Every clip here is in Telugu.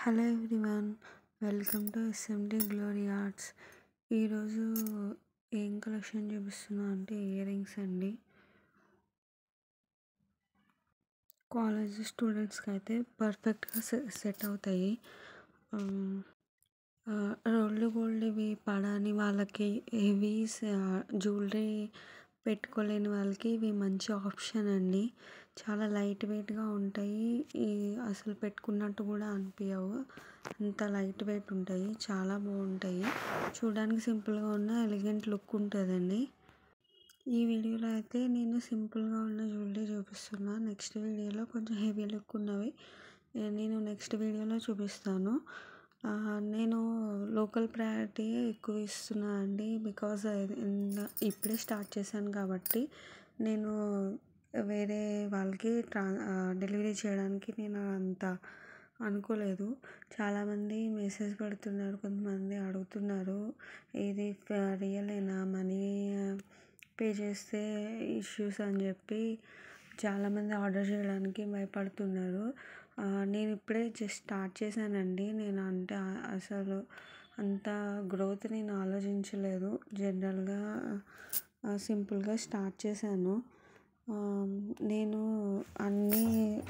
Hello everyone, welcome to SMD glory arts. ఈరోజు ఏం కలెక్షన్ చూపిస్తున్నా అంటే ఇయర్ రింగ్స్ అండి. కాలేజ్ స్టూడెంట్స్కి అయితే పర్ఫెక్ట్గా సెట్ అవుతాయి. రోల్డ్ గోల్డ్ ఇవి పడని వాళ్ళకి, హెవీ జ్యువెలరీ పెట్టుకోలేని వాళ్ళకి ఇవి మంచి ఆప్షన్ అండి. చాలా లైట్ వెయిట్గా ఉంటాయి. అసలు పెట్టుకున్నట్టు కూడా అనిపించవు, అంత లైట్ వెయిట్ ఉంటాయి. చాలా బాగుంటాయి. చూడడానికి సింపుల్గా ఉన్న ఎలిగెంట్ లుక్ ఉంటుందండి. ఈ వీడియోలో అయితే నేను సింపుల్గా ఉన్న జ్యువెలరీ చూపిస్తున్నా. నెక్స్ట్ వీడియోలో కొంచెం హెవీ లుక్ ఉన్నవి నేను నెక్స్ట్ వీడియోలో చూపిస్తాను. నేను లోకల్ ప్రయారిటీ ఎక్కువ ఇస్తున్నా అండి. బికాజ్ ఇప్పుడే స్టార్ట్ చేశాను కాబట్టి నేను వేరే వాళ్ళకి డెలివరీ చేయడానికి నేను అంత అనుకోలేదు. చాలామంది మెసేజ్ పెడుతున్నారు, కొంతమంది అడుగుతున్నారు ఇది రియలేనా, మనీ పే చేస్తే ఇష్యూస్ అని చెప్పి చాలామంది ఆర్డర్ చేయడానికి భయపడుతున్నారు. నేను ఇప్పుడే జస్ట్ స్టార్ట్ చేశానండి. నేను అంటే అసలు అంత గ్రోత్ నేను ఆలోచించలేదు. జనరల్గా సింపుల్గా స్టార్ట్ చేశాను. నేను అన్నీ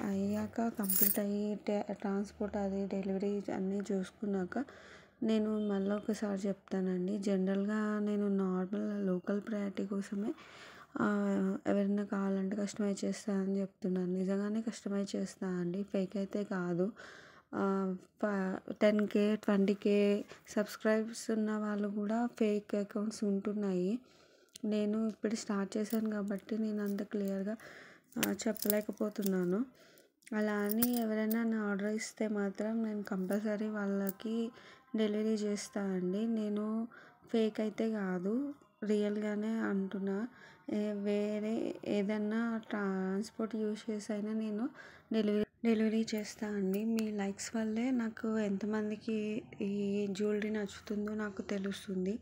అయ్యాక, కంప్లీట్ అయ్యి ట్రాన్స్పోర్ట్ అది డెలివరీ అన్నీ చూసుకున్నాక నేను మళ్ళీ ఒకసారి చెప్తానండి. జనరల్గా నేను నార్మల్ లోకల్ ప్రయారిటీ కోసమే ఎవరైనా కావాలంటే కస్టమైజ్ చేస్తానని చెప్తున్నాను. నిజంగానే కస్టమైజ్ చేస్తాను అండి, ఫేక్ అయితే కాదు. 10K 20K సబ్స్క్రైబ్స్ ఉన్న వాళ్ళు కూడా ఫేక్ అకౌంట్స్ ఉంటున్నాయి. నేను ఇప్పుడు స్టార్ట్ చేశాను కాబట్టి నేను అంత క్లియర్గా చెప్పలేకపోతున్నాను. అలా అని ఎవరైనా నా ఆర్డర్ ఇస్తే మాత్రం నేను కంపల్సరీ వాళ్ళకి డెలివరీ చేస్తానండి. నేను ఫేక్ అయితే కాదు, రియల్గానే అంటున్నా. వేరే ఏదన్నా ట్రాన్స్పోర్ట్ యూజ్ చేసి అయినా నేను డెలివరీ చేస్తా అండి. మీ లైక్స్ వల్లే నాకు ఎంతమందికి ఈ జ్యువెలరీ నచ్చుతుందో నాకు తెలుస్తుంది.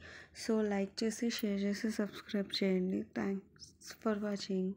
సో లైక్ చేసి, షేర్ చేసి, సబ్స్క్రైబ్ చేయండి. Thanks for watching.